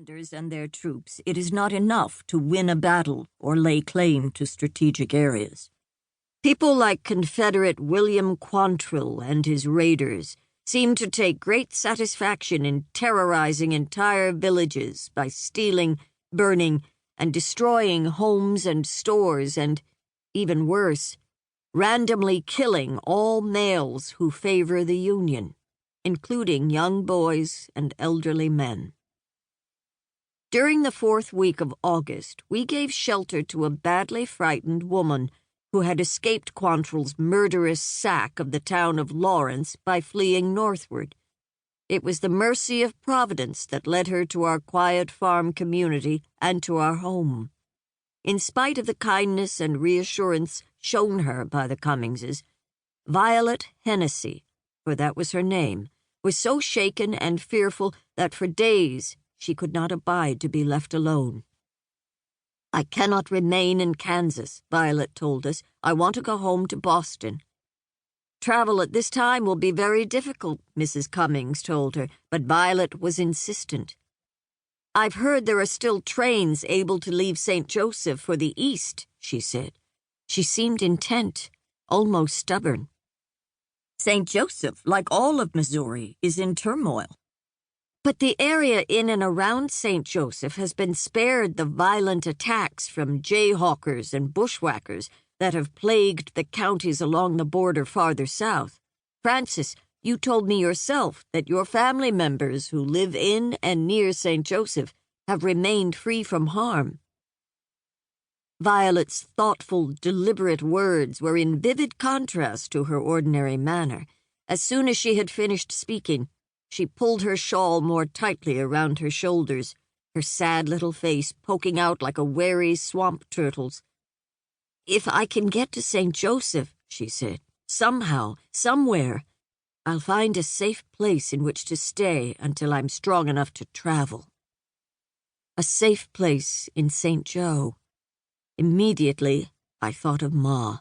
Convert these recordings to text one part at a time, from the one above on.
commanders and their troops, it is not enough to win a battle or lay claim to strategic areas. People like Confederate William Quantrill and his raiders seem to take great satisfaction in terrorizing entire villages by stealing, burning, and destroying homes and stores and, even worse, randomly killing all males who favor the Union, including young boys and elderly men. During the 4th week of August, we gave shelter to a badly frightened woman who had escaped Quantrill's murderous sack of the town of Lawrence by fleeing northward. It was the mercy of Providence that led her to our quiet farm community and to our home. In spite of the kindness and reassurance shown her by the Cummingses, Violet Hennessy, for that was her name, was so shaken and fearful that for days she could not abide to be left alone. "I cannot remain in Kansas," Violet told us. "I want to go home to Boston." "Travel at this time will be very difficult," Mrs. Cummings told her, but Violet was insistent. "I've heard there are still trains able to leave St. Joseph for the East," she said. She seemed intent, almost stubborn. "St. Joseph, like all of Missouri, is in turmoil. But the area in and around St. Joseph has been spared the violent attacks from jayhawkers and bushwhackers that have plagued the counties along the border farther south. Francis, you told me yourself that your family members who live in and near St. Joseph have remained free from harm." Violet's thoughtful, deliberate words were in vivid contrast to her ordinary manner. As soon as she had finished speaking, she pulled her shawl more tightly around her shoulders, her sad little face poking out like a wary swamp turtle's. "If I can get to St. Joseph," she said, "somehow, somewhere, I'll find a safe place in which to stay until I'm strong enough to travel." A safe place in St. Joe. Immediately, I thought of Ma.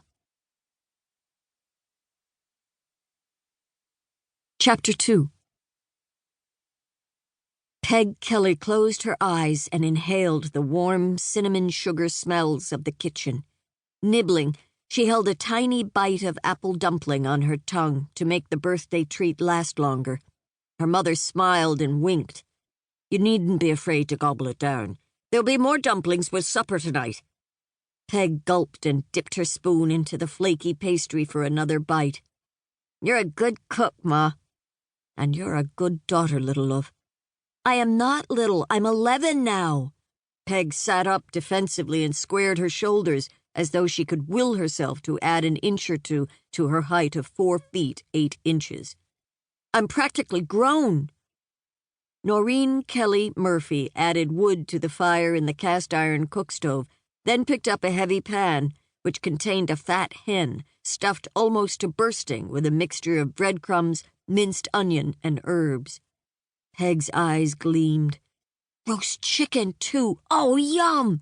Chapter 2. Peg Kelly closed her eyes and inhaled the warm cinnamon sugar smells of the kitchen. Nibbling, she held a tiny bite of apple dumpling on her tongue to make the birthday treat last longer. Her mother smiled and winked. "You needn't be afraid to gobble it down. There'll be more dumplings with supper tonight." Peg gulped and dipped her spoon into the flaky pastry for another bite. "You're a good cook, Ma." "And you're a good daughter, little love." "I am not little. I'm 11 now." Peg sat up defensively and squared her shoulders as though she could will herself to add an inch or two to her height of 4 feet 8 inches. "I'm practically grown." Noreen Kelly Murphy added wood to the fire in the cast-iron cook-stove, then picked up a heavy pan, which contained a fat hen, stuffed almost to bursting with a mixture of breadcrumbs, minced onion, and herbs. Peg's eyes gleamed. "Roast chicken, too! Oh, yum!"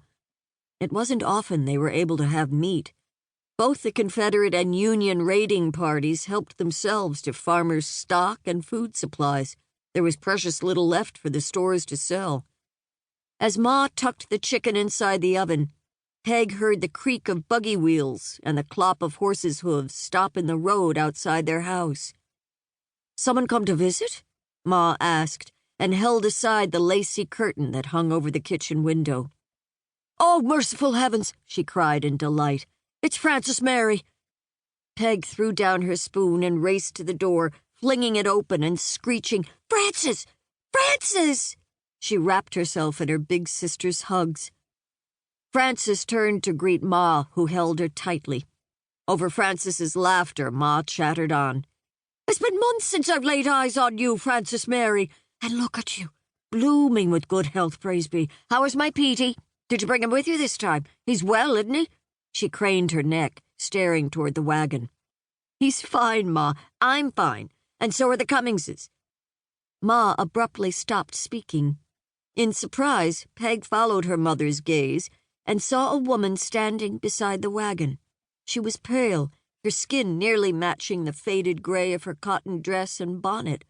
It wasn't often they were able to have meat. Both the Confederate and Union raiding parties helped themselves to farmers' stock and food supplies. There was precious little left for the stores to sell. As Ma tucked the chicken inside the oven, Peg heard the creak of buggy wheels and the clop of horses' hooves stop in the road outside their house. "Someone come to visit?" Ma asked, and held aside the lacy curtain that hung over the kitchen window. "Oh, merciful heavens!" she cried in delight. "It's Francis Mary." Peg threw down her spoon and raced to the door, flinging it open and screeching, "Francis! Francis!" She wrapped herself in her big sister's hugs. Francis turned to greet Ma, who held her tightly. Over Francis's laughter, Ma chattered on. "It's been months since I've laid eyes on you, Francis Mary. And look at you, blooming with good health, praise be. How is my Petey? Did you bring him with you this time? He's well, isn't he?" She craned her neck, staring toward the wagon. "He's fine, Ma. I'm fine. And so are the Cummingses." Ma abruptly stopped speaking. In surprise, Peg followed her mother's gaze and saw a woman standing beside the wagon. She was pale, her skin nearly matching the faded gray of her cotton dress and bonnet.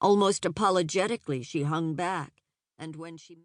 Almost apologetically, she hung back, and when she